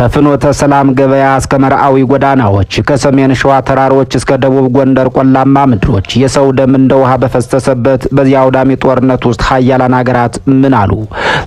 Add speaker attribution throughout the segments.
Speaker 1: ከፍኖተ ሰላም ገበያ እስከ መርአዊ ጎዳናዎች ከሰሜን ሸዋ ተራሮች እስከ ደቡብ ጎንደር ቆላማ ምድሮች የሰው ደም እንደ ውሃ በፈሰሰበት በዚያ አውዳሚ ጦርነት ውስጥ ሀያላን ሀገራት ምን አሉ?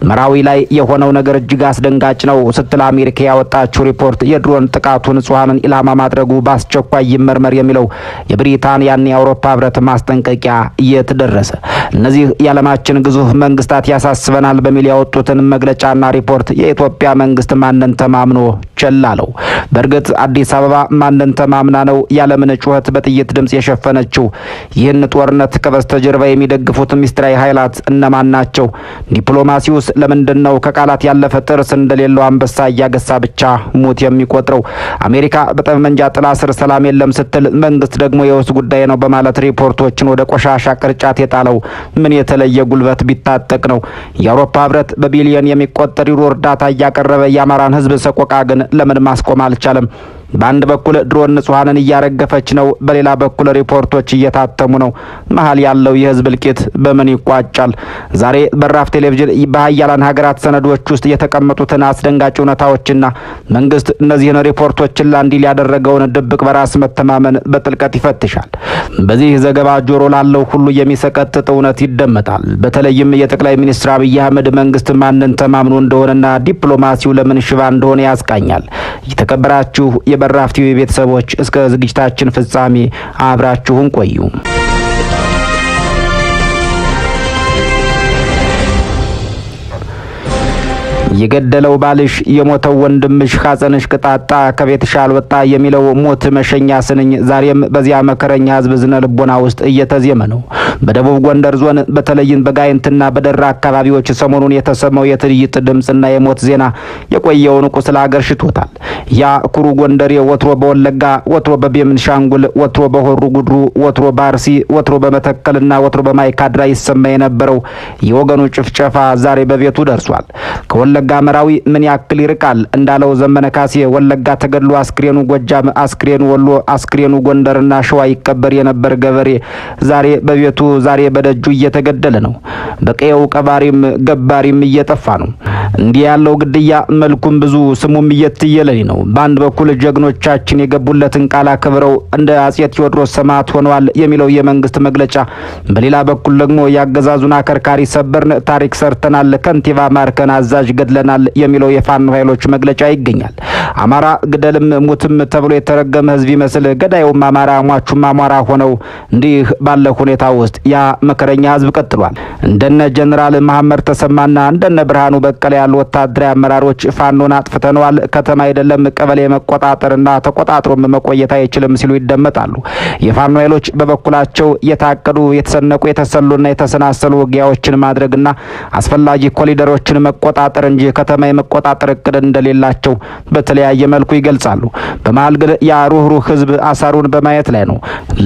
Speaker 1: መርአዊ ላይ የሆነው ነገር እጅግ አስደንጋጭ ነው ስትል አሜሪካ ያወጣችው ሪፖርት የድሮን ጥቃቱ ንጹሃንን ኢላማ ማድረጉ በአስቸኳይ ይመርመር የሚለው የብሪታንያና የአውሮፓ ህብረት ማስጠንቀቂያ እየተደረሰ እነዚህ የዓለማችን ግዙፍ መንግስታት ያሳስበናል በሚል ያወጡትን መግለጫና ሪፖርት የኢትዮጵያ መንግስት ማንን ተማምኖ ቸላለው? በእርግጥ አዲስ አበባ ማንን ተማምና ነው ያለምን ጩኸት በጥይት ድምጽ የሸፈነችው? ይህን ጦርነት ከበስተጀርባ የሚደግፉት ሚስጥራዊ ኃይላት እነማን ናቸው? ዲፕሎማሲውስ ለምንድነው ከቃላት ያለፈ ጥርስ እንደሌለው አንበሳ እያገሳ ብቻ ሙት የሚቆጥረው? አሜሪካ በጠመንጃ ጥላ ስር ሰላም የለም ስትል፣ መንግስት ደግሞ የውስጥ ጉዳይ ነው በማለት ሪፖርቶችን ወደ ቆሻሻ ቅርጫት የጣለው ምን የተለየ ጉልበት ቢታጠቅ ነው? የአውሮፓ ህብረት በቢሊዮን የሚቆጠር ዩሮ እርዳታ እያቀረበ የአማራን ህዝብ ሰቆቃ ግን ለምን ማስቆም አልቻለም? በአንድ በኩል ድሮን ንጹሃንን እያረገፈች ነው፣ በሌላ በኩል ሪፖርቶች እየታተሙ ነው። መሀል ያለው የህዝብ እልቂት በምን ይቋጫል? ዛሬ በራፍ ቴሌቪዥን በሀያላን ሀገራት ሰነዶች ውስጥ የተቀመጡትን አስደንጋጭ እውነታዎችና መንግስት እነዚህን ሪፖርቶችን ላንዲል ያደረገውን ድብቅ በራስ መተማመን በጥልቀት ይፈትሻል። በዚህ ዘገባ ጆሮ ላለው ሁሉ የሚሰቀጥጥ እውነት ይደመጣል። በተለይም የጠቅላይ ሚኒስትር አብይ አህመድ መንግስት ማንን ተማምኖ እንደሆነና ዲፕሎማሲው ለምን ሽባ እንደሆነ ያስቃኛል። የተከበራችሁ የበራፍ ቲቪ ቤተሰቦች እስከ ዝግጅታችን ፍጻሜ አብራችሁን ቆዩ። የገደለው ባልሽ የሞተው ወንድምሽ ሐዘንሽ ቅጣጣ ከቤትሽ አልወጣ የሚለው ሞት መሸኛ ስንኝ ዛሬም በዚያ መከረኛ ህዝብ ዝነ ልቦና ውስጥ እየተዜመ ነው። በደቡብ ጎንደር ዞን በተለይም በጋይንትና በደራ አካባቢዎች ሰሞኑን የተሰማው የትርኢት ድምጽና የሞት ዜና የቆየውን ቁስል አገርሽቶታል። ያ ኩሩ ጎንደሬ ወትሮ በወለጋ፣ ወትሮ በቤንሻንጉል፣ ወትሮ በሆሩ ጉድሩ፣ ወትሮ በአርሲ፣ ወትሮ በመተከልና ወትሮ በማይካድራ ይሰማ የነበረው የወገኑ ጭፍጨፋ ዛሬ በቤቱ ደርሷል። ወለጋ መራዊ ምን ያክል ይርቃል እንዳለው ዘመነ ካሴ ወለጋ ተገድሎ አስክሬኑ ጎጃም፣ አስክሬኑ ወሎ፣ አስክሬኑ ጎንደርና ሸዋ ይቀበር የነበር ገበሬ ዛሬ በቤቱ ዛሬ በደጁ እየተገደለ ነው። በቀየው ቀባሪም ገባሪም እየጠፋ ነው። እንዲህ ያለው ግድያ መልኩም ብዙ ስሙም እየትየለኝ ነው። በአንድ በኩል ጀግኖቻችን የገቡለትን ቃል አክብረው እንደ አጼ ቴዎድሮስ ሰማዕት ሆነዋል የሚለው የመንግስት መግለጫ፣ በሌላ በኩል ደግሞ ያገዛዙን አከርካሪ ሰበርን፣ ታሪክ ሰርተናል፣ ከንቲባ ማርከን፣ አዛዥ ገድለናል የሚለው የፋኖ ኃይሎች መግለጫ ይገኛል። አማራ ግደልም ሙትም ተብሎ የተረገመ ህዝብ ይመስል ገዳዩም አማራ ሟቹም አማራ ሆነው እንዲህ ባለ ሁኔታ ውስጥ ያ መከረኛ ህዝብ ቀጥሏል። እንደነ ጀነራል መሐመድ ተሰማና እንደነ ብርሃኑ በቀለ ያሉ ወታደራዊ አመራሮች ፋኖን አጥፍተነዋል፣ ከተማ አይደለም ቀበሌ መቆጣጠርና ተቆጣጥሮም መቆየት አይችልም ሲሉ ይደመጣሉ። የፋኖ ኃይሎች በበኩላቸው የታቀዱ የተሰነቁ የተሰሉና የተሰናሰሉ ውጊያዎችን ማድረግና አስፈላጊ ኮሪደሮችን መቆጣጠር እንጂ ከተማ የመቆጣጠር እቅድ እንደሌላቸው በተለያየ መልኩ ይገልጻሉ። በመሃል ግን የሩህሩህ ህዝብ አሳሩን በማየት ላይ ነው።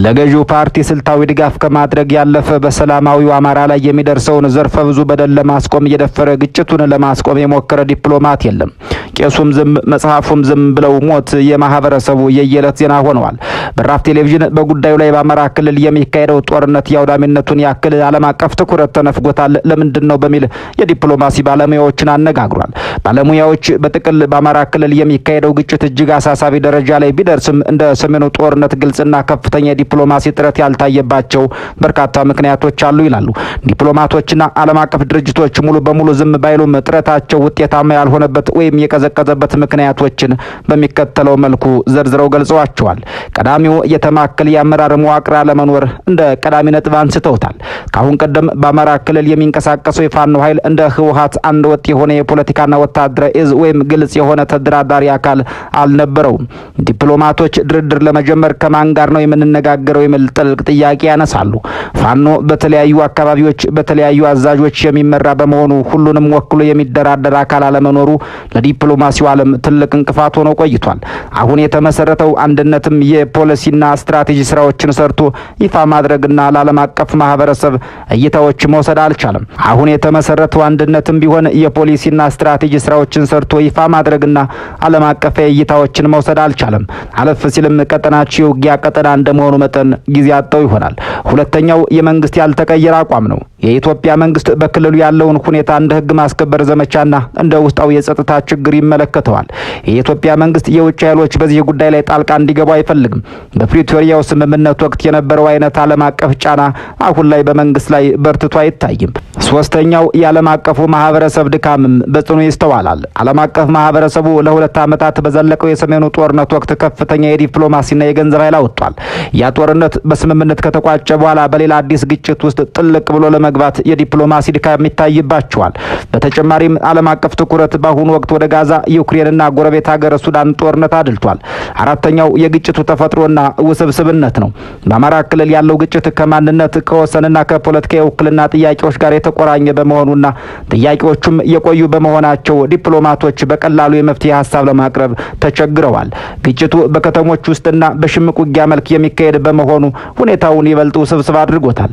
Speaker 1: ለገዢው ፓርቲ ስልታዊ ድጋፍ ከማድረግ ያለፈ በሰላማዊው አማራ ላይ የሚደርሰውን ዘርፈ ብዙ በደል ለማስቆም እየደፈረ ግጭቱን ለማስቆም የሞከረ ዲፕሎማት የለም። ቄሱም ዝም መጽሐፉም ዝም ብለው ሞት የማህበረሰቡ የየዕለት ዜና ሆነዋል። በራፍ ቴሌቪዥን በጉዳዩ ላይ በአማራ ክልል የሚካሄደው ጦርነት የአውዳሚነቱን ያክል ዓለም አቀፍ ትኩረት ተነፍጎታል ለምንድን ነው በሚል የዲፕሎማሲ ባለሙያዎችን አነጋግሯል። ባለሙያዎች በጥቅል በአማራ ክልል የሚካሄደው ግጭት እጅግ አሳሳቢ ደረጃ ላይ ቢደርስም እንደ ሰሜኑ ጦርነት ግልጽና ከፍተኛ የዲፕሎማሲ ጥረት ያልታየባቸው በርካታ ምክንያቶች አሉ ይላሉ። ዲፕሎማቶችና ዓለም አቀፍ ድርጅቶች ሙሉ በሙሉ ዝም ባይሉም ጥረታቸው ውጤታማ ያልሆነበት ወይም የቀዘቀዘበት ምክንያቶችን በሚከተለው መልኩ ዘርዝረው ገልጸዋቸዋል። ቀዳሚው የተማከለ የአመራር መዋቅር አለመኖር እንደ ቀዳሚ ነጥብ አንስተውታል። ካሁን ቀደም በአማራ ክልል የሚንቀሳቀሰው የፋኖ ኃይል እንደ ህወሓት አንድ ወጥ የሆነ የፖለቲካና ወታደራዊ እዝ ወይም ግልጽ የሆነ ተደራዳሪ አካል አልነበረውም። ዲፕሎማቶች ድርድር ለመጀመር ከማን ጋር ነው የምንነጋገረው የሚል ጥልቅ ጥያቄ ያነሳሉ። ፋኖ በተለያዩ አካባቢዎች በተለያዩ አዛዦች የሚመራ በመሆኑ ሁሉንም ወክሎ የሚደራደር አካል አለመኖሩ ለዲፕሎማሲው ዓለም ትልቅ እንቅፋት ሆኖ ቆይቷል። አሁን የተመሰረተው አንድነትም የፖሊሲና ስትራቴጂ ስራዎችን ሰርቶ ይፋ ማድረግና ለዓለም አቀፍ ማህበረሰብ እይታዎች መውሰድ አልቻለም። አሁን የተመሰረተው አንድነትም ቢሆን የፖሊሲና ስትራቴጂ ስትራቴጂ ስራዎችን ሰርቶ ይፋ ማድረግና ዓለም አቀፍ እይታዎችን መውሰድ አልቻለም። አለፍ ሲልም ቀጠናቸው የውጊያ ቀጠና እንደመሆኑ መጠን ጊዜ አጥተው ይሆናል። ሁለተኛው የመንግስት ያልተቀየረ አቋም ነው። የኢትዮጵያ መንግስት በክልሉ ያለውን ሁኔታ እንደ ህግ ማስከበር ዘመቻና እንደ ውስጣዊ የጸጥታ ችግር ይመለከተዋል። የኢትዮጵያ መንግስት የውጭ ኃይሎች በዚህ ጉዳይ ላይ ጣልቃ እንዲገቡ አይፈልግም። በፕሪቶሪያው ስምምነት ወቅት የነበረው አይነት ዓለም አቀፍ ጫና አሁን ላይ በመንግስት ላይ በርትቶ አይታይም። ሶስተኛው የዓለም አቀፉ ማህበረሰብ ድካምም በጽኑ ይስተዋላል። ዓለም አቀፍ ማህበረሰቡ ለሁለት ዓመታት በዘለቀው የሰሜኑ ጦርነት ወቅት ከፍተኛ የዲፕሎማሲና የገንዘብ ኃይል አውጥቷል። ያ ጦርነት በስምምነት ከተቋጨ በኋላ በሌላ አዲስ ግጭት ውስጥ ጥልቅ ብሎ ለመግባት የዲፕሎማሲ ድካም ይታይባቸዋል። በተጨማሪም ዓለም አቀፍ ትኩረት በአሁኑ ወቅት ወደ ጋዛ፣ ዩክሬንና ጎረቤት ሀገር ሱዳን ጦርነት አድልቷል። አራተኛው የግጭቱ ተፈጥሮና ውስብስብነት ነው። በአማራ ክልል ያለው ግጭት ከማንነት ከወሰንና ከፖለቲካ የውክልና ጥያቄዎች ጋር የተቆራኘ በመሆኑና ጥያቄዎቹም የቆዩ በመሆናቸው ዲፕሎማቶች በቀላሉ የመፍትሄ ሀሳብ ለማቅረብ ተቸግረዋል። ግጭቱ በከተሞች ውስጥና በሽምቅ ውጊያ መልክ የሚካሄድ በመሆኑ ሁኔታውን ይበልጥ ውስብስብ አድርጎታል።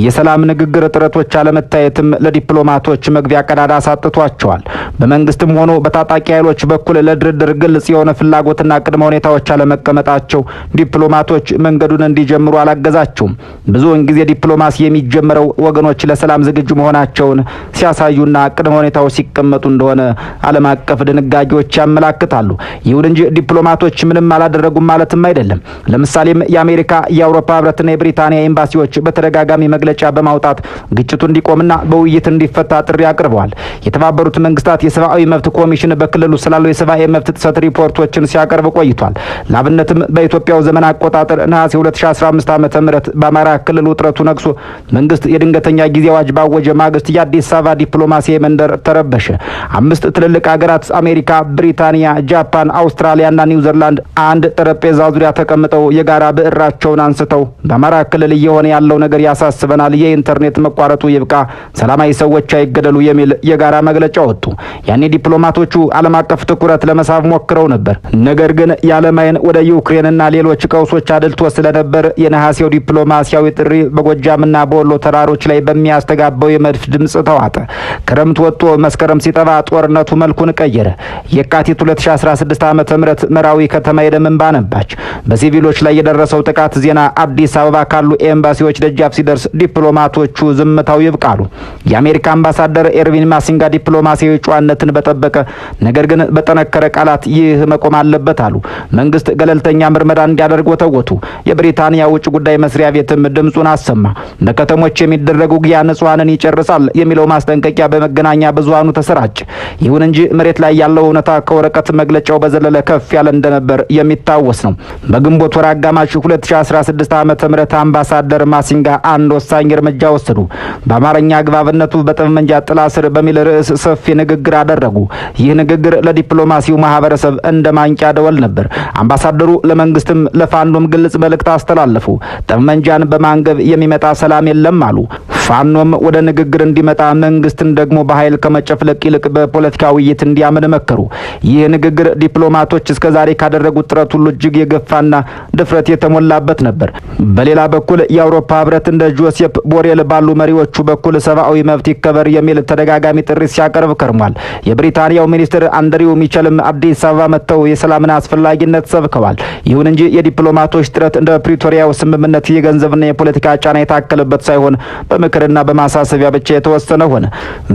Speaker 1: የሰላም ንግግር ጥረቶች አለመታየትም ለዲፕሎማቶች መግቢያ ቀዳዳ አሳጥቷቸዋል። በመንግስትም ሆኖ በታጣቂ ኃይሎች በኩል ለድርድር ግልጽ የሆነ ፍላጎትና ቅድመ ሁኔታዎች አለመቀመጣቸው ዲፕሎማቶች መንገዱን እንዲጀምሩ አላገዛቸውም። ብዙውን ጊዜ ዲፕሎማሲ የሚጀምረው ወገኖች ለሰላም ዝግጁ መሆናቸውን ሲያሳዩና ቅድመ ሁኔታዎች ሲቀመጡ እንደሆነ ዓለም አቀፍ ድንጋጌዎች ያመላክታሉ። ይሁን እንጂ ዲፕሎማቶች ምንም አላደረጉም ማለትም አይደለም። ለምሳሌም የአሜሪካ፣ የአውሮፓ ህብረትና የብሪታንያ ኤምባሲዎች በተደጋጋሚ መግለጫ በማውጣት ግጭቱ እንዲቆምና በውይይት እንዲፈታ ጥሪ አቅርበዋል። የተባበሩት መንግስታት የሰብአዊ መብት ኮሚሽን በክልሉ ስላለው የሰብአዊ መብት ጥሰት ሪፖርቶችን ሲያቀርብ ቆይቷል። ላብነትም በኢትዮጵያው ዘመን አቆጣጠር ነሐሴ 2015 ዓ.ም በአማራ ክልል ውጥረቱ ነግሶ መንግስት የድንገተኛ ጊዜ አዋጅ ባወጀ ማግስት የአዲስ አበባ ዲፕሎማሲያዊ መንደር ተረበሸ። 5 ትልልቅ ሀገራት አሜሪካ፣ ብሪታንያ፣ ጃፓን፣ አውስትራሊያና ኒውዚላንድ አንድ ጠረጴዛ ዙሪያ ተቀምጠው የጋራ ብዕራቸውን አንስተው በአማራ ክልል እየሆነ ያለው ነገር ያሳስበናል፣ የኢንተርኔት መቋረጡ ይብቃ፣ ሰላማዊ ሰዎች አይገደሉ የሚል የጋራ መግለጫ ወጡ። ያኔ ዲፕሎማቶቹ ዓለም አቀፍ ትኩረት ለመሳብ ሞክረው ነበር። ነገር ግን የዓለም ዓይን ወደ ዩክሬንና ሌሎች ቀውሶች አድልቶ ስለነበር የነሐሴው ዲፕሎማሲያዊ ጥሪ በጎጃምና በወሎ ተራሮች ላይ በሚያስተጋባው የመድፍ ድምፅ ተዋጠ። ክረምት ወጥቶ መስከረም ሲጠባ ጦርነቱ መልኩን ቀየረ። የካቲት 2016 ዓ.ም መራዊ ከተማ የደም እንባ ነባች። በሲቪሎች ላይ የደረሰው ጥቃት ዜና አዲስ አበባ ካሉ ኤምባሲዎች ደጃፍ ሲደርስ ዲፕሎማቶቹ ዝምታው ይብቃሉ። የአሜሪካ አምባሳደር ኤርቪን ማሲንጋ ዲፕሎማሲያዊ ጨዋነትን በጠበቀ ነገር ግን በጠነከረ ቃላት ይህ መቆም አለበት አሉ። መንግስት ገለልተኛ ምርመራ እንዲያደርግ ወተወቱ። የብሪታንያ ውጭ ጉዳይ መስሪያ ቤትም ድምጹን አሰማ። በከተሞች የሚደረጉ ውጊያ ንጹሃንን ይጨርሳል የሚለው ማስጠንቀቂያ በመገናኛ ብዙሃኑ ተሰራጭ። ይሁን እንጂ መሬት ላይ ያለው እውነታ ከወረቀት መግለጫው በዘለለ ከፍ ያለ እንደነበር የሚታወስ ነው። በግንቦት ወር አጋማሽ 2016 ዓ.ም አምባሳደር ማሲንጋ አንድ ወሳኝ እርምጃ ወሰዱ። በአማርኛ አግባብነቱ በጠመንጃ ጥላ ስር በሚል ርዕስ ሰፊ ንግግር አደረጉ። ይህ ንግግር ለዲፕሎማሲው ማህበረሰብ እንደ ማንቂያ ደወል ነበር። አምባሳደሩ ለመንግስትም ለፋኖም ግልጽ መልእክት አስተላለፉ። ጠመንጃን በማንገብ የሚመጣ ሰላም የለም አሉ። ፋኖም ወደ ንግግር እንዲመጣ መንግስትን ደግሞ በኃይል ከመጨፍለቅ ይልቅ በፖለቲካ ውይይት እንዲያምን መከሩ። ይህ ንግግር ዲፕሎማቶች እስከዛሬ ካደረጉት ጥረት ሁሉ እጅግ የገፋና ድፍረት የተሞላበት ነበር። በሌላ በኩል የአውሮፓ ህብረት እንደ ጆሴፕ ቦሬል ባሉ መሪዎቹ በኩል ሰብአዊ መብት ይከበር የሚል ተደጋጋሚ ጥሪ ሲያቀርብ ከርሟል። የብሪታንያው ሚኒስትር አንድሪው ሚቸልም አዲስ አበባ መጥተው የሰላምን አስፈላጊነት ሰብከዋል። ይሁን እንጂ የዲፕሎማቶች ጥረት እንደ ፕሪቶሪያው ስምምነት የገንዘብና የፖለቲካ ጫና የታከለበት ሳይሆን በምክርና በማሳሰቢያ ብቻ የተወሰነ ሆነ።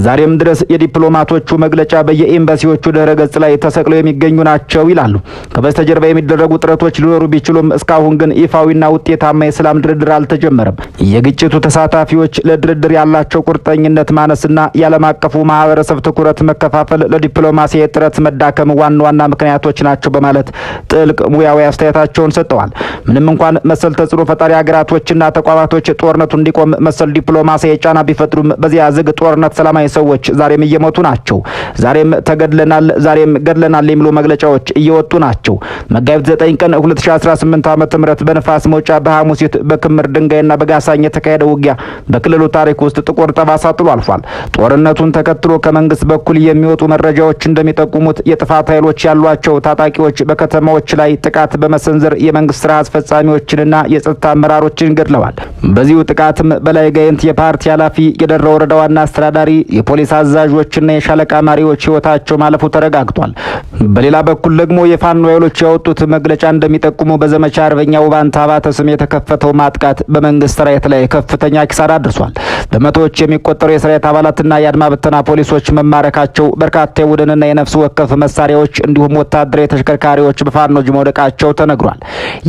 Speaker 1: ዛሬም ድረስ የዲፕሎማቶቹ መግለጫ በየኤምባሲዎቹ ድረ ገጽ ላይ ተሰቅለው የሚገኙ ናቸው ይላሉ። ከበስተጀርባ የሚደረጉ ጥረቶች ሊኖሩ ቢችሉም እስካሁን ግን ይፋዊና ውጤታማ የሰላም ድርድር አልተጀመረም። የግጭቱ ተሳታፊዎች ለድርድር ያላቸው ቁርጠኝነት ማነስና የዓለም አቀፉ ማህበረሰብ ትኩረት መከፋፈል ለዲፕሎማሲያዊ ጥረት መዳከም ዋና ዋና ምክንያቶች ናቸው በማለት ጥልቅ ሙያዊ አስተያየታቸውን ሰጥተዋል። ምንም እንኳን መሰል ተጽዕኖ ፈጣሪ ሀገራቶችና ተቋማቶች ጦርነቱ እንዲቆም መሰል ዲፕሎማሲያዊ ጫና ቢፈጥሩም በዚያ ዝግ ጦርነት ሰላማዊ ሰዎች ዛሬም እየሞቱ ናቸው። ዛሬም ተገድለናል፣ ዛሬም ገድለናል የሚሉ መግለጫዎች እየወጡ ናቸው። መጋቢት 9 ቀን 2018 ዓ.ም በንፋስ መውጫ በሐሙሲት በክምር ድንጋይና በጋሳኝ የተካሄደው ውጊያ በክልሉ ታሪክ ውስጥ ጥቁር ጠባሳ ጥሎ አልፏል። ጦርነቱን ተከትሎ ከመንግስት በኩል የሚወጡ መረጃዎች እንደሚጠቁሙት የጥፋት ኃይሎች ያሏቸው ታጣቂዎች በከተማዎች ላይ ጥቃት በመሰንዘር የመንግስት ስራ አስፈጻሚዎችንና የጸጥታ አመራሮችን ገድለዋል። በዚሁ ጥቃትም በላይ ጋይንት የፓርቲ ኃላፊ፣ የደራ ወረዳ ዋና አስተዳዳሪ፣ የፖሊስ አዛዦችና የሻለቃ መሪዎች ህይወታቸው ማለፉ ተረጋግጧል። በሌላ በኩል ደግሞ የፋኖ ኃይሎች ያወጡት መግለጫ እንደሚጠቁመው በዘመቻ አርበኛ ውባንተ አባተ ስም የተከፈተው ማጥቃት በመንግስት ሰራዊት ላይ ከፍተኛ ኪሳራ አድርሷል። በመቶዎች የሚቆጠሩ የሰራዊት አባላትና የአድማ ብተና ፖሊሶች መማረካቸው፣ በርካታ የቡድንና የነፍስ ወከፍ መሳሪያዎች እንዲሁም ወታደራዊ ተሽከርካሪዎች በፋኖች መውደቃቸው ተነግሯል።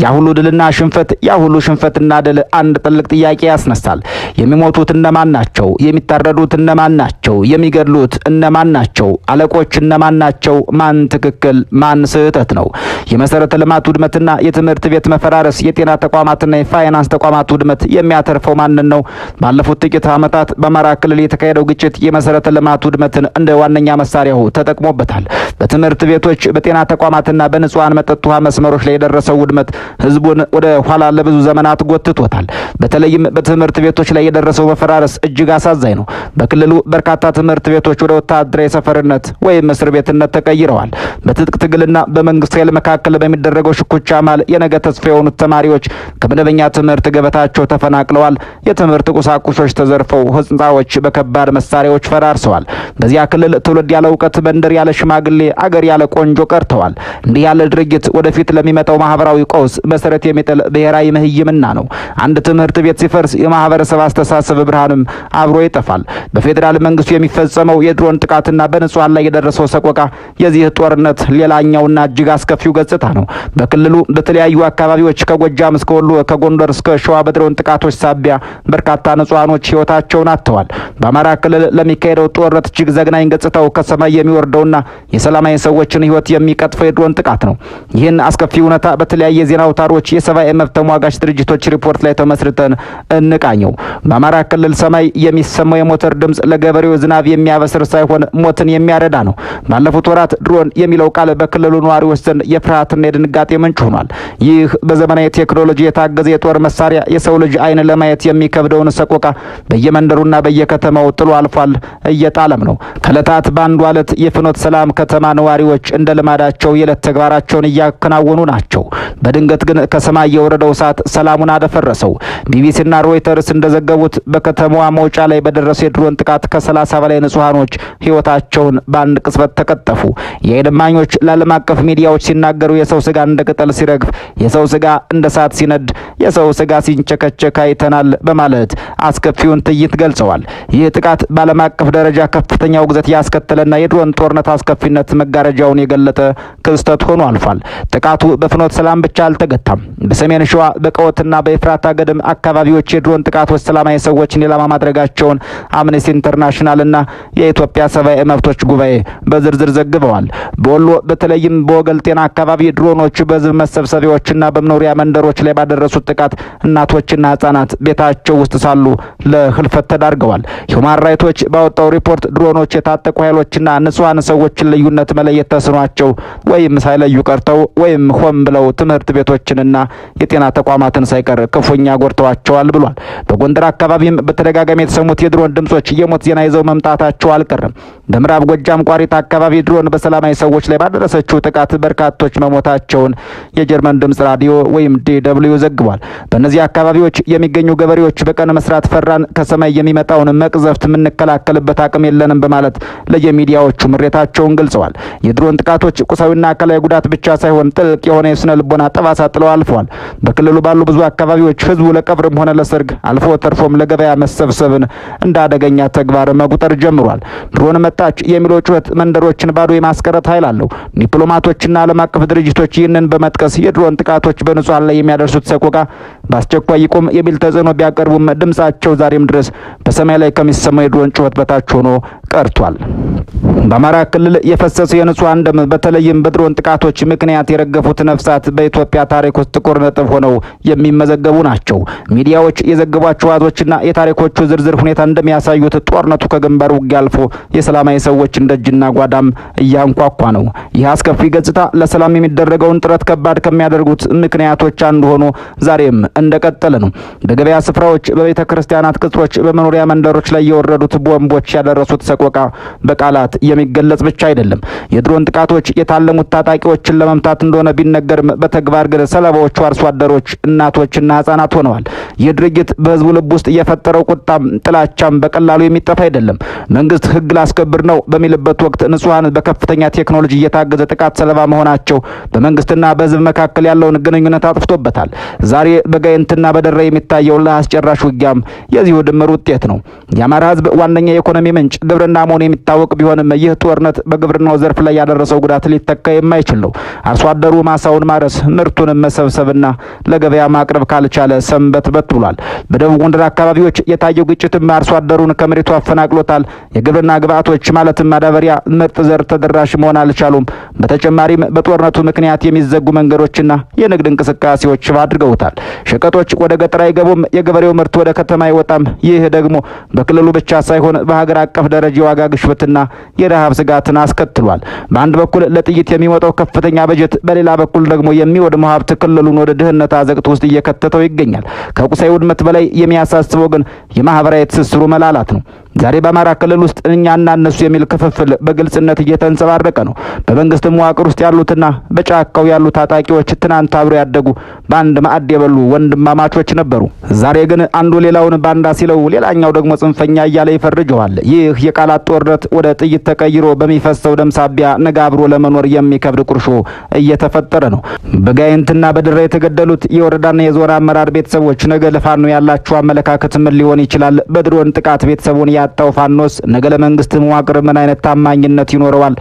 Speaker 1: ያ ሁሉ ድልና ሽንፈት፣ ያ ሁሉ ሽንፈትና ድል አንድ ጥልቅ ጥያቄ ያስነሳል። የሚሞቱት እነማን ናቸው? የሚታረዱት እነማን ናቸው? የሚገድሉት እነማን ናቸው? አለቆች እነማን ናቸው? ማን ትክክል፣ ማን ስህተት ነው? የመሰረተ ልማት ውድመትና የትምህርት ቤት መፈራረስ፣ የጤና ተቋማትና የፋይናንስ ተቋማት ውድመት የሚያተርፈው ማንን ነው? ባለፉት ጥቂት ዓመታት በአማራ ክልል የተካሄደው ግጭት የመሰረተ ልማት ውድመትን እንደ ዋነኛ መሳሪያው ተጠቅሞበታል። በትምህርት ቤቶች፣ በጤና ተቋማትና በንጹሃን መጠጥ ውሃ መስመሮች ላይ የደረሰው ውድመት ህዝቡን ወደ ኋላ ለብዙ ዘመናት ጎትቶታል። በተለይም በትምህርት ቤቶች ላይ የደረሰው መፈራረስ እጅግ አሳዛኝ ነው። በክልሉ በርካታ ትምህርት ቤቶች ወደ ወታደራዊ ሰፈርነት ወይም እስር ቤትነት ተቀይረዋል። በትጥቅ ትግልና በመንግስት ኃይል መካከል በሚደረገው ሽኩቻ ማል የነገ ተስፋ የሆኑት ተማሪዎች ከመደበኛ ትምህርት ገበታቸው ተፈናቅለዋል። የትምህርት ቁሳቁሶች ተዘርፈው ህንፃዎች በከባድ መሳሪያዎች ፈራርሰዋል። በዚያ ክልል ትውልድ ያለ እውቀት፣ መንደር ያለ ሽማግሌ፣ አገር ያለ ቆንጆ ቀርተዋል። እንዲህ ያለ ድርጊት ወደፊት ለሚመጣው ማህበራዊ ቀውስ መሰረት የሚጥል ብሔራዊ ምህይምና ነው። አንድ ትምህርት ቤት ሲፈርስ የማህበረሰብ አስተሳሰብ ብርሃንም አብሮ ይጠፋል። በፌዴራል መንግስቱ የሚፈጸመው የድሮን ጥቃትና በንጹሃን ላይ የደረሰው ሰቆቃ የዚህ ጦርነት ሌላኛውና እጅግ አስከፊው ገጽታ ነው። በክልሉ በተለያዩ አካባቢዎች ከጎጃም እስከ ወሎ፣ ከጎንደር እስከ ሸዋ በድሮን ጥቃቶች ሳቢያ በርካታ ንጹሃኖች ህይወታቸውን አጥተዋል። በአማራ ክልል ለሚካሄደው ጦርነት እጅግ ዘግናኝ ገጽታው ከሰማይ የሚወርደውና የሰላማዊ ሰዎችን ህይወት የሚቀጥፈው የድሮን ጥቃት ነው። ይህን አስከፊ እውነታ በተለያየ ዜና አውታሮች የሰብአዊ መብት ተሟጋች ድርጅቶች ሪፖርት ላይ ተመስርተን እንቃኘው። በአማራ ክልል ሰማይ የሚሰማው የሞተር ድምፅ ለገበሬው ዝናብ የሚያበስር ሳይሆን ሞትን የሚያረዳ ነው። ባለፉት ወራት ድሮን የሚለው ቃል በክልሉ ነዋሪዎች ዘንድ የፍርሃትና የድንጋጤ ምንጭ ሆኗል። ይህ በዘመናዊ ቴክኖሎጂ የታገዘ የጦር መሳሪያ የሰው ልጅ አይን ለማየት የሚከብደውን ሰቆቃ በየመንደሩና በየከተማው ጥሎ አልፏል፣ እየጣለም ነው። ከዕለታት በአንዱ ዕለት የፍኖተ ሰላም ከተማ ነዋሪዎች እንደ ልማዳቸው የዕለት ተግባራቸውን እያከናወኑ ናቸው። በድንገት ግን ከሰማይ የወረደው እሳት ሰላሙን አደፈረሰው። ቢቢሲና ሮይተርስ እንደዘገቡት በከተማዋ መውጫ ላይ በደረሰው የድሮን ጥቃት ከ30 በላይ ንጹሃኖች ህይወታቸውን በአንድ ቅጽበት ተቀጠፉ። የዓይን እማኞች ለዓለም አቀፍ ሚዲያዎች ሲናገሩ የሰው ስጋ እንደ ቅጠል ሲረግፍ፣ የሰው ስጋ እንደ እሳት ሲነድ፣ የሰው ስጋ ሲንቸከቸክ አይተናል በማለት አስከፊውን ትዕይንት ገልጸዋል። ይህ ጥቃት በዓለም አቀፍ ደረጃ ከፍተኛ ውግዘት ያስከተለና የድሮን ጦርነት አስከፊነት መጋረጃውን የገለጠ ክስተት ሆኖ አልፏል። ጥቃቱ በፍኖተ ሰላም ብቻ አልተገታም። በሰሜን ሸዋ በቀወትና በኤፍራታ ገደም አካባቢዎች የድሮን ጥቃቶች ሰላማዊ ሰዎችን ኢላማ ማድረጋቸውን አምነስቲ ኢንተርናሽናልና የኢትዮጵያ ሰብአዊ መብቶች ጉባኤ በዝርዝር ዘግበዋል። በወሎ በተለይም በወገል ጤና አካባቢ ድሮኖች በህዝብ መሰብሰቢያዎችና በመኖሪያ መንደሮች ላይ ባደረሱት ጥቃት እናቶችና ህጻናት ቤታቸው ውስጥ ሳሉ ለህልፈት ተዳርገዋል። ሁማን ራይቶች ባወጣው ሪፖርት ድሮኖች የታጠቁ ኃይሎችና ንጹሃን ሰዎችን ልዩነት መለየት ተስኗቸው ወይም ሳይለዩ ቀርተው ወይም ሆን ብለው ትምህርት ቤቶችንና የጤና ተቋማትን ሳይቀር ክፉኛ ጎድተዋቸዋል ብሏል። በጎንደር አካባቢም በተደጋጋሚ የተሰሙት የድሮን ድምጾች የሞት ዜና ይዘው መምጣታቸው አልቀረም። በምዕራብ ጎጃም ቋሪት አካባቢ ድሮን በሰላማዊ ሰዎች ላይ ባደረሰችው ጥቃት በርካቶች መሞታቸውን የጀርመን ድምጽ ራዲዮ ወይም ዲደብሊው ዘግቧል። በእነዚህ አካባቢዎች የሚገኙ ገበሬዎች በቀን መስራት ፈራን፣ ከሰማይ የሚመጣውን መቅዘፍት የምንከላከልበት አቅም የለንም በማለት ለየሚዲያዎቹ ምሬታቸውን ገልጸዋል። የድሮን ጥቃቶች ቁሳዊና አካላዊ ጉዳት ብቻ ሳይሆን ጥልቅ የሆነ የስነ ልቦና ጠባሳ ጥለው አልፈዋል። በክልሉ ባሉ ብዙ አካባቢዎች ህዝቡ ለቀብርም ሆነ ለሰርግ አልፎ ተርፎም ለገበያ መሰብሰብን እንደ አደገኛ ተግባር መቁጠር ጀምሯል። ድሮን መጣች የሚለው ጩኸት መንደሮችን ባዶ የማስቀረት ኃይል አለው። ዲፕሎማቶችና ዓለም አቀፍ ድርጅቶች ይህንን በመጥቀስ የድሮን ጥቃቶች በንጹሃን ላይ የሚያደርሱት ሰቆቃ በአስቸኳይ ይቁም የሚል ተጽዕኖ ቢያቀርቡም ድምጻቸው ዛሬም ድረስ በሰማይ ላይ ከሚሰማው የድሮን ጩኸት በታች ሆኖ ቀርቷል። በአማራ ክልል የፈሰሰው የንጹሃን ደም በተለይም በድሮን ጥቃቶች ምክንያት የረገፉት ነፍሳት በኢትዮጵያ ታሪክ ውስጥ ጥቁር ነጥብ ሆነው የሚመዘገቡ ናቸው። ሚዲያዎች የዘገቧቸው አሃዞችና የታሪኮቹ ዝርዝር ሁኔታ እንደሚያሳዩት ጦርነቱ ከግንባር ውጊያ አልፎ የሰላማዊ ሰዎችን ደጅና ጓዳም እያንኳኳ ነው። ይህ አስከፊ ገጽታ ለሰላም የሚደረገውን ጥረት ከባድ ከሚያደርጉት ምክንያቶች አንዱ ሆኖ ዛሬም እንደቀጠለ ነው። በገበያ ስፍራዎች፣ በቤተ ክርስቲያናት ቅጽሮች፣ በመኖሪያ መንደሮች ላይ የወረዱት ቦምቦች ያደረሱት ሰቆቃ በቃላት የሚገለጽ ብቻ አይደለም። የድሮን ጥቃቶች የታለሙት ታጣቂዎችን ለመምታት እንደሆነ ቢነገርም በተግባር ግን ሰለባዎቹ አርሶ አደሮች፣ እናቶችና ህጻናት ሆነዋል። ይህ ድርጊት በህዝቡ ልብ ውስጥ የፈጠረው ቁጣም ጥላቻም በቀላሉ የሚጠፋ አይደለም። መንግስት ህግ ላስከብር ነው በሚልበት ወቅት ንጹሃን በከፍተኛ ቴክኖሎጂ እየታገዘ ጥቃት ሰለባ መሆናቸው በመንግስትና በህዝብ መካከል ያለውን ግንኙነት አጥፍቶበታል። ዛሬ በጋይንትና በደራ የሚታየው ለአስጨራሽ ውጊያም የዚሁ ድምር ውጤት ነው። የአማራ ህዝብ ዋነኛ የኢኮኖሚ ምንጭ ግብርና መሆኑ የሚታወቅ ቢሆንም ይህ ጦርነት በግብርናው ዘርፍ ላይ ያደረሰው ጉዳት ሊተካ የማይችል ነው። አርሶ አደሩ ማሳውን ማረስ፣ ምርቱን መሰብሰብና ለገበያ ማቅረብ ካልቻለ ሰንበትበት ብሏል። በደቡብ ጎንደር አካባቢዎች የታየው ግጭትም አርሶ አደሩን ከመሬቱ አፈናቅሎታል። የግብርና ግብዓቶች ማለትም ማዳበሪያ፣ ምርጥ ዘር ተደራሽ መሆን አልቻሉም። በተጨማሪም በጦርነቱ ምክንያት የሚዘጉ መንገዶችና የንግድ እንቅስቃሴዎች አድርገውታል። ሸቀጦች ወደ ገጠር አይገቡም፣ የገበሬው ምርት ወደ ከተማ አይወጣም። ይህ ደግሞ በክልሉ ብቻ ሳይሆን በሀገር አቀፍ ደረጃ የዋጋ ግሽበትና የረሃብ ስጋትን አስከትሏል። በአንድ በኩል ለጥይት የሚወጣው ከፍተኛ በጀት፣ በሌላ በኩል ደግሞ የሚወድመው ሀብት ክልሉን ወደ ድህነት አዘቅት ውስጥ እየከተተው ይገኛል። ከቁሳዊ ውድመት በላይ የሚያሳስበው ግን የማህበራዊ ትስስሩ መላላት ነው። ዛሬ በአማራ ክልል ውስጥ እኛና እነሱ የሚል ክፍፍል በግልጽነት እየተንጸባረቀ ነው። በመንግስት መዋቅር ውስጥ ያሉትና በጫካው ያሉ ታጣቂዎች ትናንት አብሮ ያደጉ በአንድ ማዕድ የበሉ ወንድማማቾች ነበሩ። ዛሬ ግን አንዱ ሌላውን ባንዳ ሲለው፣ ሌላኛው ደግሞ ጽንፈኛ እያለ ይፈርጀዋል። ይህ የቃላት ጦርነት ወደ ጥይት ተቀይሮ በሚፈሰው ደም ሳቢያ ነገ አብሮ ለመኖር የሚከብድ ቁርሾ እየተፈጠረ ነው። በጋይንትና በድራ የተገደሉት የወረዳና የዞን አመራር ቤተሰቦች ነገ ለፋኖ ያላቸው አመለካከት ምን ሊሆን ይችላል? በድሮን ጥቃት ቤተሰቡን ያጣው ፋኖስ ነገ ለመንግስት መዋቅር ምን አይነት ታማኝነት ይኖረዋል?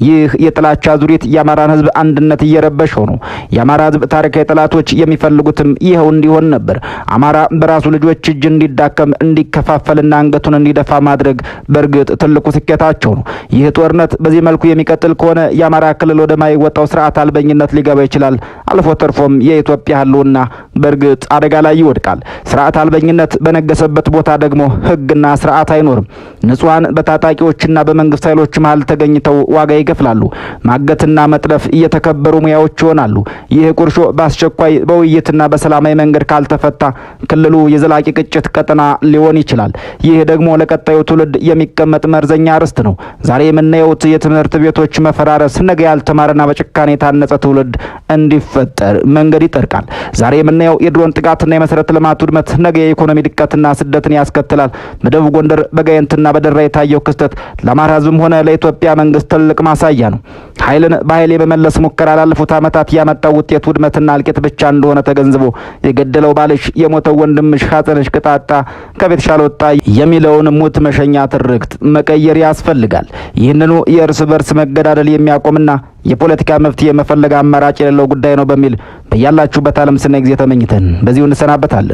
Speaker 1: ይህ የጥላቻ ዙሪት የአማራን ህዝብ አንድነት እየረበሸው ነው። የአማራ ህዝብ ታሪካዊ ጠላቶች የሚፈልጉትም ይኸው እንዲሆን ነበር። አማራ በራሱ ልጆች እጅ እንዲዳከም፣ እንዲከፋፈልና አንገቱን እንዲደፋ ማድረግ በእርግጥ ትልቁ ስኬታቸው ነው። ይህ ጦርነት በዚህ መልኩ የሚቀጥል ከሆነ የአማራ ክልል ወደማይወጣው ስርዓት አልበኝነት ሊገባ ይችላል። አልፎ ተርፎም የኢትዮጵያ ህልውና በእርግጥ አደጋ ላይ ይወድቃል። ስርዓት አልበኝነት በነገሰበት ቦታ ደግሞ ህግና ስርዓት አይኖርም። ንጹሃን በታጣቂዎችና በመንግስት ኃይሎች መሃል ተገኝተው ዋጋ ይከፍላሉ። ማገትና መጥለፍ እየተከበሩ ሙያዎች ይሆናሉ። ይህ ቁርሾ በአስቸኳይ በውይይትና በሰላማዊ መንገድ ካልተፈታ ክልሉ የዘላቂ ግጭት ቀጠና ሊሆን ይችላል። ይህ ደግሞ ለቀጣዩ ትውልድ የሚቀመጥ መርዘኛ ርስት ነው። ዛሬ የምናየው የትምህርት ቤቶች መፈራረስ ነገ ያልተማረና በጭካኔ የታነጸ ትውልድ እንዲፈጠር መንገድ ይጠርቃል። ዛሬ የምናየው የድሮን ጥቃትና የመሰረተ ልማት ውድመት ነገ የኢኮኖሚ ድቀትና ስደትን ያስከትላል። በደቡብ ጎንደር በጋይንትና በደራ የታየው ክስተት ለአማራ ህዝብም ሆነ ለኢትዮጵያ መንግስት ትልቅ ማሳያ ነው። ኃይልን በኃይል የመመለስ ሙከራ ላለፉት ዓመታት ያመጣው ውጤት ውድመትና እልቂት ብቻ እንደሆነ ተገንዝቦ የገደለው ባልሽ፣ የሞተው ወንድምሽ፣ ሐዘንሽ ቅጣጣ፣ ከቤትሽ አልወጣ የሚለውን ሙት መሸኛ ትርክት መቀየር ያስፈልጋል። ይህንኑ የእርስ በርስ መገዳደል የሚያቆምና የፖለቲካ መፍትሄ መፈለግ አማራጭ የሌለው ጉዳይ ነው በሚል በያላችሁበት ዓለም ስነ ጊዜ ተመኝተን በዚሁ እንሰናበታለን።